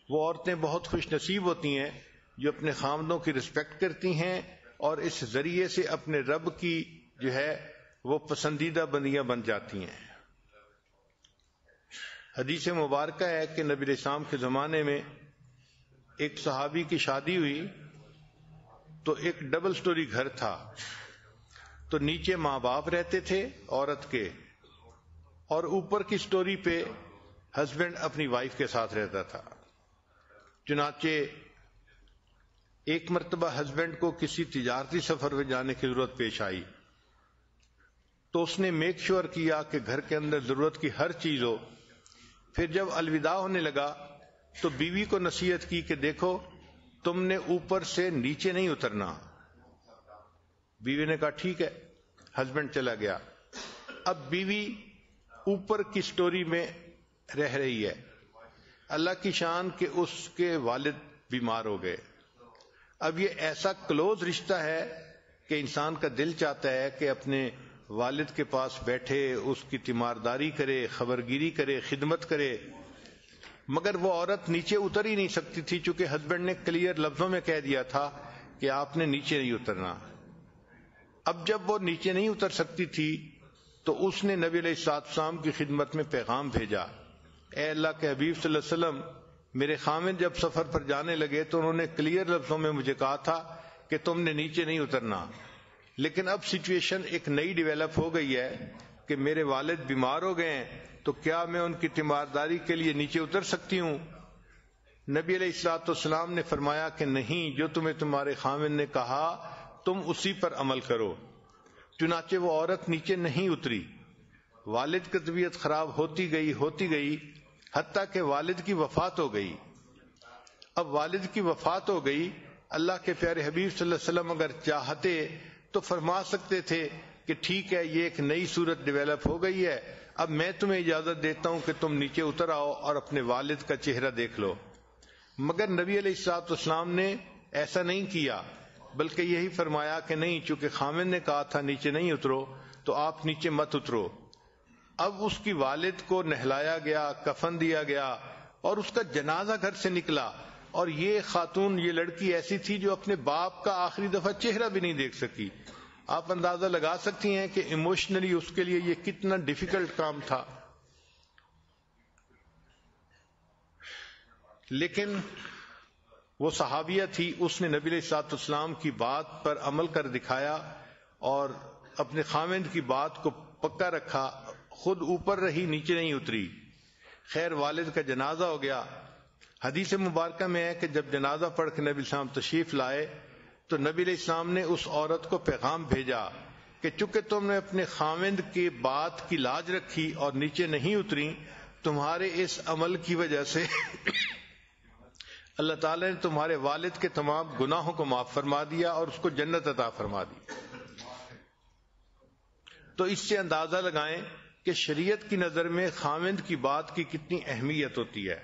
وہ عورتیں بہت خوش نصیب ہوتی ہیں جو اپنے خامدوں کی رسپیکٹ کرتی ہیں اور اس ذریعے سے اپنے رب کی جو ہے وہ پسندیدہ بندیاں بن جاتی ہیں۔ حدیث مبارکہ ہے کہ نبی علیہ السلام کے زمانے میں ایک صحابی کی شادی ہوئی تو ایک ڈبل سٹوری گھر تھا، تو نیچے ماں باپ رہتے تھے عورت کے، اور اوپر کی سٹوری پہ ہسبینڈ اپنی وائف کے ساتھ رہتا تھا۔ چنانچہ ایک مرتبہ ہسبینڈ کو کسی تجارتی سفر میں جانے کی ضرورت پیش آئی تو اس نے میک شور کیا کہ گھر کے اندر ضرورت کی ہر چیز ہو۔ پھر جب الوداع ہونے لگا تو بیوی کو نصیحت کی کہ دیکھو تم نے اوپر سے نیچے نہیں اترنا۔ بیوی نے کہا ٹھیک ہے، ہسبینڈ چلا گیا۔ اب بیوی اوپر کی سٹوری میں رہ رہی ہے، اللہ کی شان کہ اس کے والد بیمار ہو گئے۔ اب یہ ایسا کلوز رشتہ ہے کہ انسان کا دل چاہتا ہے کہ اپنے والد کے پاس بیٹھے، اس کی تیمارداری کرے، خبرگیری کرے، خدمت کرے، مگر وہ عورت نیچے اتر ہی نہیں سکتی تھی چونکہ ہسبینڈ نے کلیئر لفظوں میں کہہ دیا تھا کہ آپ نے نیچے نہیں اترنا۔ اب جب وہ نیچے نہیں اتر سکتی تھی تو اس نے نبی علیہ السلام کی خدمت میں پیغام بھیجا، اے اللہ کے حبیب صلی اللہ علیہ وسلم، میرے خامد جب سفر پر جانے لگے تو انہوں نے کلیئر لفظوں میں مجھے کہا تھا کہ تم نے نیچے نہیں اترنا، لیکن اب سچویشن ایک نئی ڈیولپ ہو گئی ہے کہ میرے والد بیمار ہو گئے ہیں، تو کیا میں ان کی تیمارداری کے لیے نیچے اتر سکتی ہوں؟ نبی علیہ الصلوۃ والسلام نے فرمایا کہ نہیں، جو تمہیں تمہارے خامد نے کہا تم اسی پر عمل کرو۔ چنانچہ وہ عورت نیچے نہیں اتری۔ والد کی طبیعت خراب ہوتی گئی حتیٰ کہ والد کی وفات ہو گئی۔ اب والد کی وفات ہو گئی، اللہ کے پیارے حبیب صلی اللہ علیہ وسلم اگر چاہتے تو فرما سکتے تھے کہ ٹھیک ہے یہ ایک نئی صورت ڈیولپ ہو گئی ہے، اب میں تمہیں اجازت دیتا ہوں کہ تم نیچے اتر آؤ اور اپنے والد کا چہرہ دیکھ لو، مگر نبی علیہ الصلوۃ والسلام نے ایسا نہیں کیا، بلکہ یہی فرمایا کہ نہیں، چونکہ خامد نے کہا تھا نیچے نہیں اترو تو آپ نیچے مت اترو۔ اب اس کی والد کو نہلایا گیا، کفن دیا گیا اور اس کا جنازہ گھر سے نکلا، اور یہ خاتون، یہ لڑکی ایسی تھی جو اپنے باپ کا آخری دفعہ چہرہ بھی نہیں دیکھ سکی۔ آپ اندازہ لگا سکتی ہیں کہ ایموشنلی اس کے لیے یہ کتنا ڈیفیکلٹ کام تھا، لیکن وہ صحابیہ تھی، اس نے نبی علیہ الصلوۃ والسلام کی بات پر عمل کر دکھایا اور اپنے خامند کی بات کو پکا رکھا، خود اوپر رہی، نیچے نہیں اتری۔ خیر والد کا جنازہ ہو گیا۔ حدیث مبارکہ میں ہے کہ جب جنازہ پڑھ کے نبی علیہ السلام تشریف لائے تو نبی علیہ السلام نے اس عورت کو پیغام بھیجا کہ چونکہ تم نے اپنے خامند کی بات کی لاج رکھی اور نیچے نہیں اتری، تمہارے اس عمل کی وجہ سے اللہ تعالی نے تمہارے والد کے تمام گناہوں کو معاف فرما دیا اور اس کو جنت عطا فرما دی۔ تو اس سے اندازہ لگائیں کہ شریعت کی نظر میں خامند کی بات کی کتنی اہمیت ہوتی ہے۔